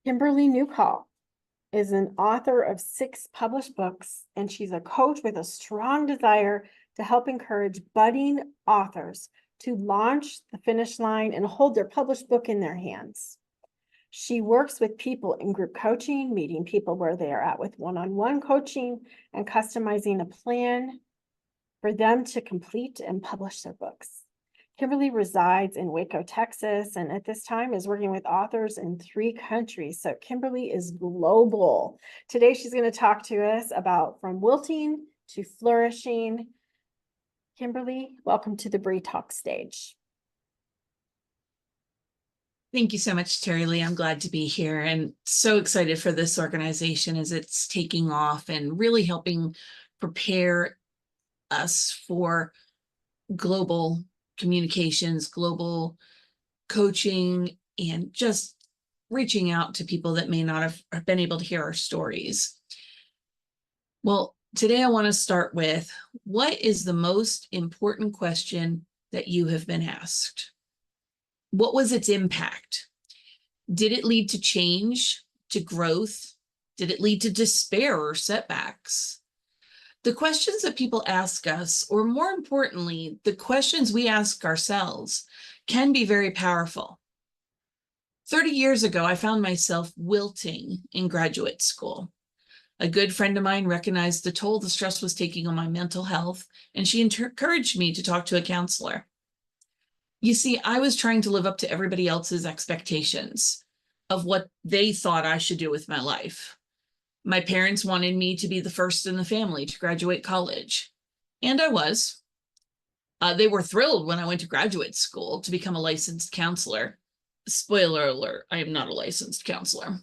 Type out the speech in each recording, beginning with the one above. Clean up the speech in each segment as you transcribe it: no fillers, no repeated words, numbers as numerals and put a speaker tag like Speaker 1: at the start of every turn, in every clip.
Speaker 1: Kimberly Neucall is an author of 6 published books, and she's a coach with a strong desire to help encourage budding authors to launch the finish line and hold their published book in their hands. She works with people in group coaching, meeting people where they are at with one-on-one coaching, and customizing a plan for them to complete and publish their books. Kimberly resides in Waco, Texas, and at this time is working with authors in 3 countries. So Kimberly is global. Today, she's going to talk to us about from wilting to flourishing. Kimberly, welcome to the Bree Talk stage.
Speaker 2: Thank you so much, Terry Lee. I'm glad to be here and so excited for this organization as it's taking off and really helping prepare us for global communications, global coaching, and just reaching out to people that may not have been able to hear our stories. Well, today I want to start with, what is the most important question that you have been asked? What was its impact? Did it lead to change, to growth? Did it lead to despair or setbacks? The questions that people ask us, or more importantly, the questions we ask ourselves, can be very powerful. 30 years ago, I found myself wilting in graduate school. A good friend of mine recognized the toll the stress was taking on my mental health, and she encouraged me to talk to a counselor. You see, I was trying to live up to everybody else's expectations of what they thought I should do with my life. My parents wanted me to be the first in the family to graduate college, and I was. They were thrilled when I went to graduate school to become a licensed counselor. Spoiler alert, I am not a licensed counselor.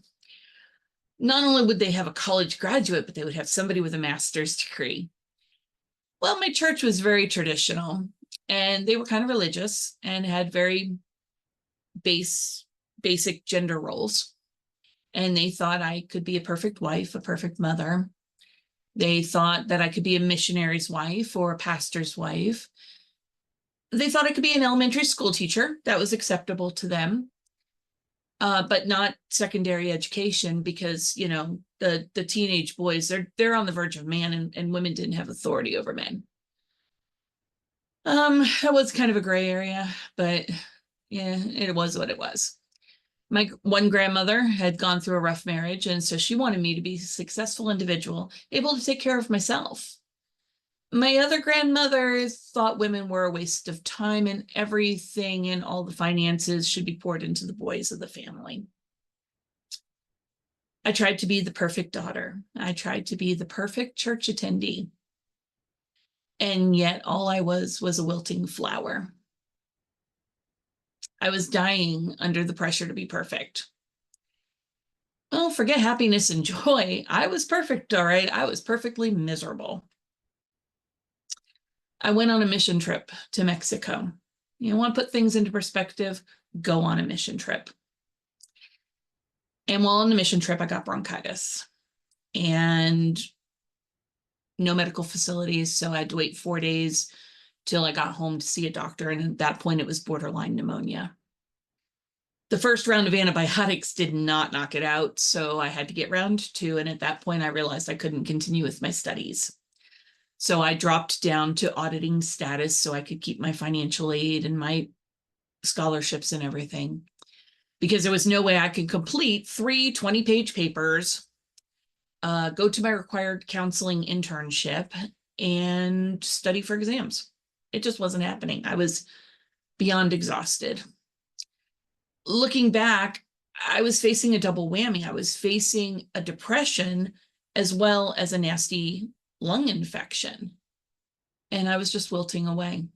Speaker 2: Not only would they have a college graduate, but they would have somebody with a master's degree. Well, my church was very traditional, and they were kind of religious and had very basic gender roles. And they thought I could be a perfect wife, a perfect mother. They thought that I could be a missionary's wife or a pastor's wife. They thought I could be an elementary school teacher. That was acceptable to them, but not secondary education, because, you know, the teenage boys, they're on the verge of man, and women didn't have authority over men. That was kind of a gray area, but yeah, it was what it was. My one grandmother had gone through a rough marriage, and so she wanted me to be a successful individual, able to take care of myself. My other grandmother thought women were a waste of time, and everything and all the finances should be poured into the boys of the family. I tried to be the perfect daughter. I tried to be the perfect church attendee. And yet all I was a wilting flower. I was dying under the pressure to be perfect. Oh, forget happiness and joy. I was perfect, all right. I was perfectly miserable. I went on a mission trip to Mexico. You want to put things into perspective? Go on a mission trip. And while on the mission trip, I got bronchitis and no medical facilities. So I had to wait 4 days till I got home to see a doctor. And at that point, it was borderline pneumonia. The first round of antibiotics did not knock it out, so I had to get round 2. And at that point, I realized I couldn't continue with my studies. So I dropped down to auditing status so I could keep my financial aid and my scholarships and everything, because there was no way I could complete 3 20-page papers, go to my required counseling internship, and study for exams. It just wasn't happening. I was beyond exhausted. Looking back, I was facing a double whammy. I was facing a depression as well as a nasty lung infection, and I was just wilting away.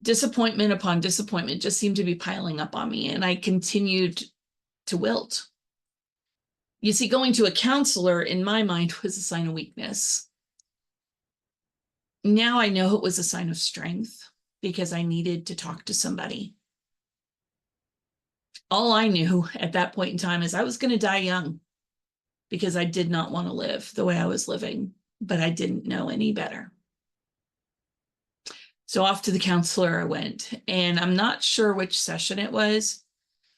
Speaker 2: Disappointment upon disappointment just seemed to be piling up on me, and I continued to wilt. You see, going to a counselor in my mind was a sign of weakness. Now I know it was a sign of strength, because I needed to talk to somebody. All I knew at that point in time is I was going to die young, because I did not want to live the way I was living, but I didn't know any better. So off to the counselor I went, and I'm not sure which session it was,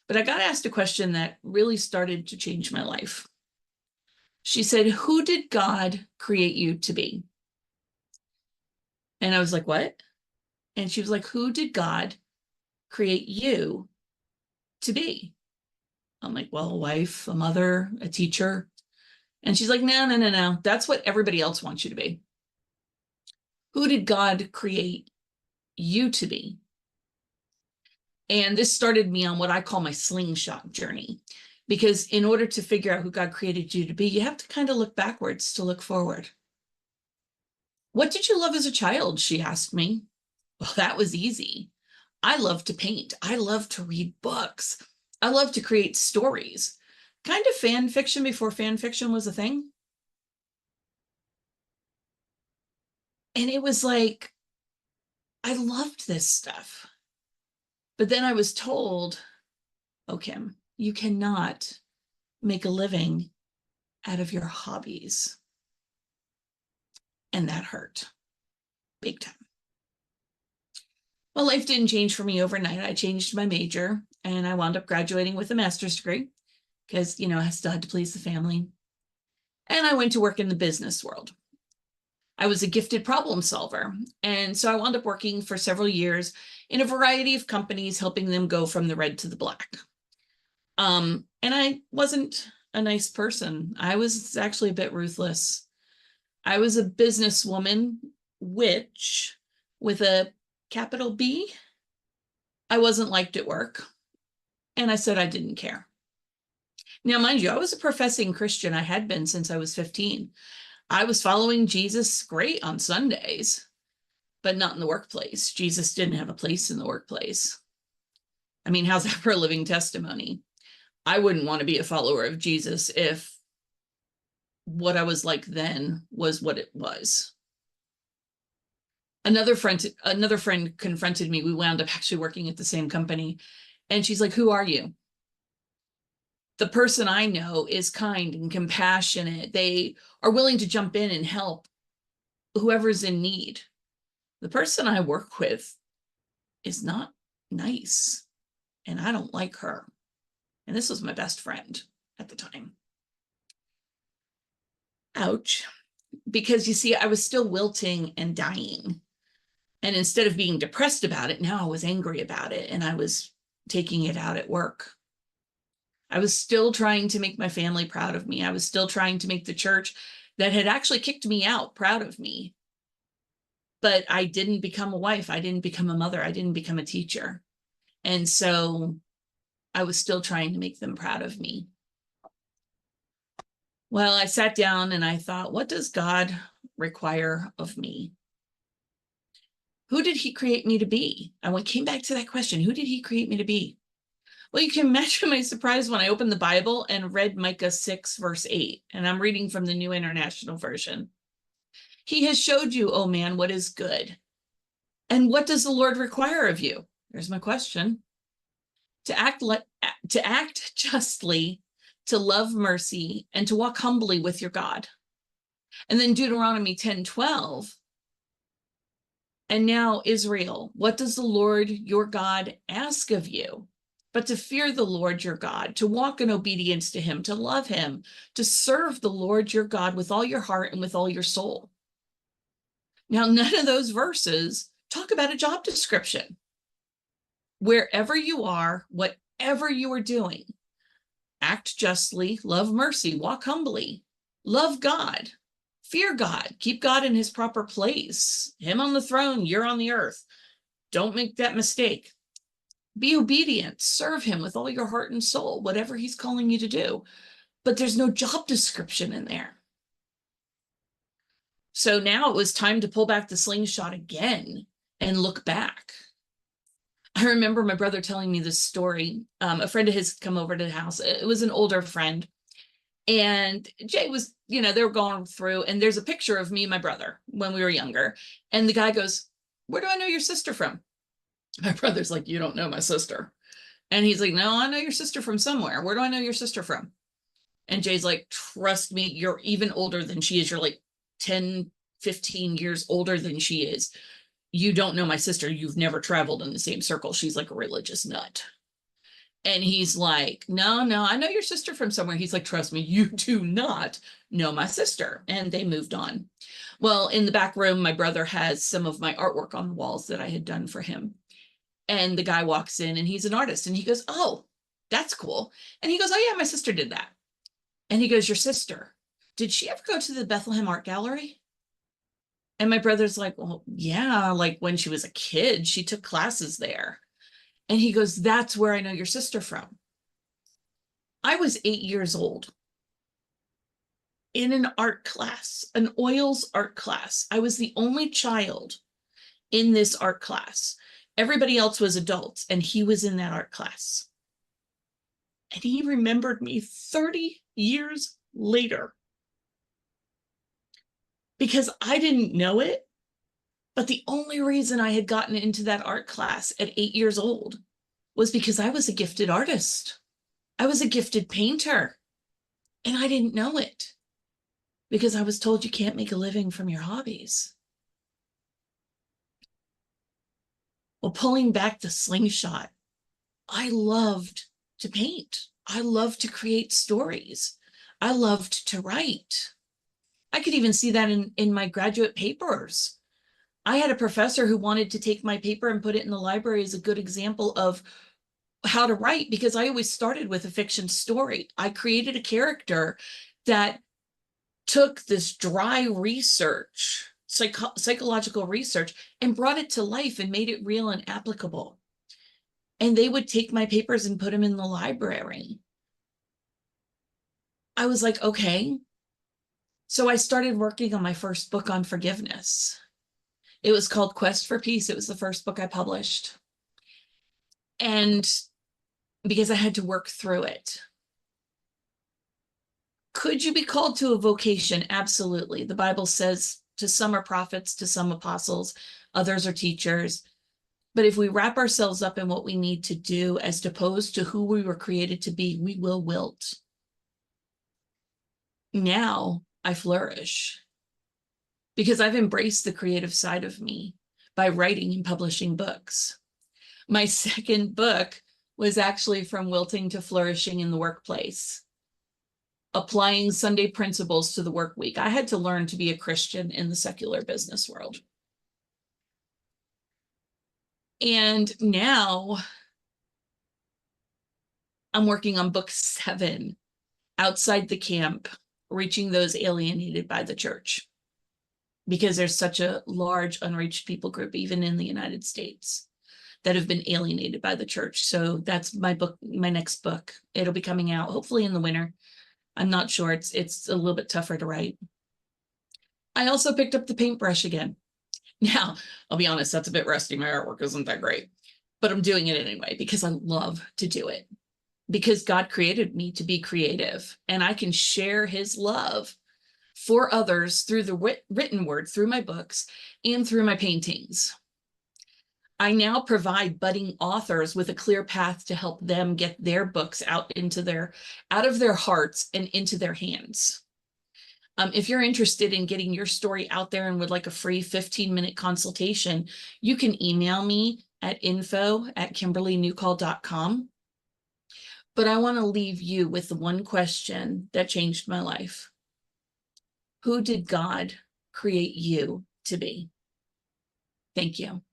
Speaker 2: but I got asked a question that really started to change my life. She said, "Who did God create you to be?" And I was like, "What?" And she was like, "Who did God create you to be?" I'm like, "Well, a wife, a mother, a teacher." And she's like, "No, no, no, no. That's what everybody else wants you to be. Who did God create you to be?" And this started me on what I call my slingshot journey. Because in order to figure out who God created you to be, you have to kind of look backwards to look forward. "What did you love as a child?" she asked me. Well, that was easy. I love to paint. I love to read books. I love to create stories. Kind of fan fiction before fan fiction was a thing. And it was like, I loved this stuff. But then I was told, "Oh, Kim, you cannot make a living out of your hobbies." And that hurt big time. Well, life didn't change for me overnight. I changed my major and I wound up graduating with a master's degree because, I still had to please the family. And I went to work in the business world. I was a gifted problem solver. And so I wound up working for several years in a variety of companies, helping them go from the red to the black. And I wasn't a nice person. I was actually a bit ruthless. I was a businesswoman, which, with a capital B, I wasn't liked at work. And I said I didn't care. Now, mind you, I was a professing Christian. I had been since I was 15. I was following Jesus great on Sundays, but not in the workplace. Jesus didn't have a place in the workplace. I mean, how's that for a living testimony? I wouldn't want to be a follower of Jesus if what I was like then was what it was. Another friend confronted me. We wound up actually working at the same company. And she's like, "Who are you?" The person I know is kind and compassionate. They are willing to jump in and help whoever's in need. The person I work with is not nice, and I don't like her. And this was my best friend at the time. Ouch. Because you see, I was still wilting and dying. And instead of being depressed about it, now I was angry about it, and I was taking it out at work. I was still trying to make my family proud of me. I was still trying to make the church that had actually kicked me out proud of me. But I didn't become a wife. I didn't become a mother. I didn't become a teacher. And so I was still trying to make them proud of me. Well, I sat down and I thought, what does God require of me? Who did he create me to be? I came back to that question. Who did he create me to be? Well, you can imagine my surprise when I opened the Bible and read Micah 6, verse 8, and I'm reading from the New International Version. "He has showed you, O man, what is good. And what does the Lord require of you?" There's my question. To act justly, to love mercy, and to walk humbly with your God. And then Deuteronomy 10:12. "And now, Israel, what does the Lord your God ask of you? But to fear the Lord your God, to walk in obedience to him, to love him, to serve the Lord your God with all your heart and with all your soul." Now, none of those verses talk about a job description. Wherever you are, whatever you are doing, act justly, love mercy, walk humbly, love God, fear God, keep God in his proper place, him on the throne, you're on the earth. Don't make that mistake. Be obedient, serve him with all your heart and soul, whatever he's calling you to do. But there's no job description in there. So now it was time to pull back the slingshot again and look back. I remember my brother telling me this story. A friend of his had come over to the house. It was an older friend. And Jay was, they were going through, and there's a picture of me and my brother when we were younger. And the guy goes, "Where do I know your sister from?" My brother's like, "You don't know my sister." And he's like, "No, I know your sister from somewhere. Where do I know your sister from?" And Jay's like, "Trust me, you're even older than she is. You're like 10, 15 years older than she is. You don't know my sister. You've never traveled in the same circle. She's like a religious nut." And he's like, no, I know your sister from somewhere. He's like, trust me, you do not know my sister. And they moved on. Well, in the back room, my brother has some of my artwork on the walls that I had done for him. And the guy walks in and he's an artist. And he goes, oh, that's cool. And he goes, oh, yeah, my sister did that. And he goes, your sister, did she ever go to the Bethlehem Art Gallery? And my brother's like, well, yeah, like when she was a kid, she took classes there. And he goes, that's where I know your sister from. I was 8 years old in an art class, an oils art class. I was the only child in this art class. Everybody else was adults, and he was in that art class. And he remembered me 30 years later because I didn't know it. But the only reason I had gotten into that art class at 8 years old was because I was a gifted artist. I was a gifted painter, and I didn't know it because I was told you can't make a living from your hobbies. Well, pulling back the slingshot, I loved to paint. I loved to create stories. I loved to write. I could even see that in my graduate papers. I had a professor who wanted to take my paper and put it in the library as a good example of how to write, because I always started with a fiction story. I created a character that took this dry research, psychological research, and brought it to life and made it real and applicable. And they would take my papers and put them in the library. I was like, okay. So I started working on my first book on forgiveness. It was called Quest for Peace. It was the first book I published. And because I had to work through it. Could you be called to a vocation? Absolutely. The Bible says to some are prophets, to some apostles, others are teachers. But if we wrap ourselves up in what we need to do as opposed to who we were created to be, we will wilt. Now I flourish because I've embraced the creative side of me by writing and publishing books. My second book was actually From Wilting to Flourishing in the Workplace, applying Sunday principles to the work week. I had to learn to be a Christian in the secular business world. And now I'm working on book 7, Outside the Camp, reaching those alienated by the church, because there's such a large unreached people group, even in the United States, that have been alienated by the church. So that's my book, my next book. It'll be coming out hopefully in the winter. I'm not sure. It's a little bit tougher to write. I also picked up the paintbrush again. Now, I'll be honest, that's a bit rusty. My artwork isn't that great, but I'm doing it anyway because I love to do it. Because God created me to be creative, and I can share his love for others through the written word, through my books, and through my paintings. I now provide budding authors with a clear path to help them get their books out of their hearts and into their hands. If you're interested in getting your story out there and would like a free 15-minute consultation, you can email me at info@kimberlyneucall.com. But I want to leave you with the one question that changed my life. Who did God create you to be? Thank you.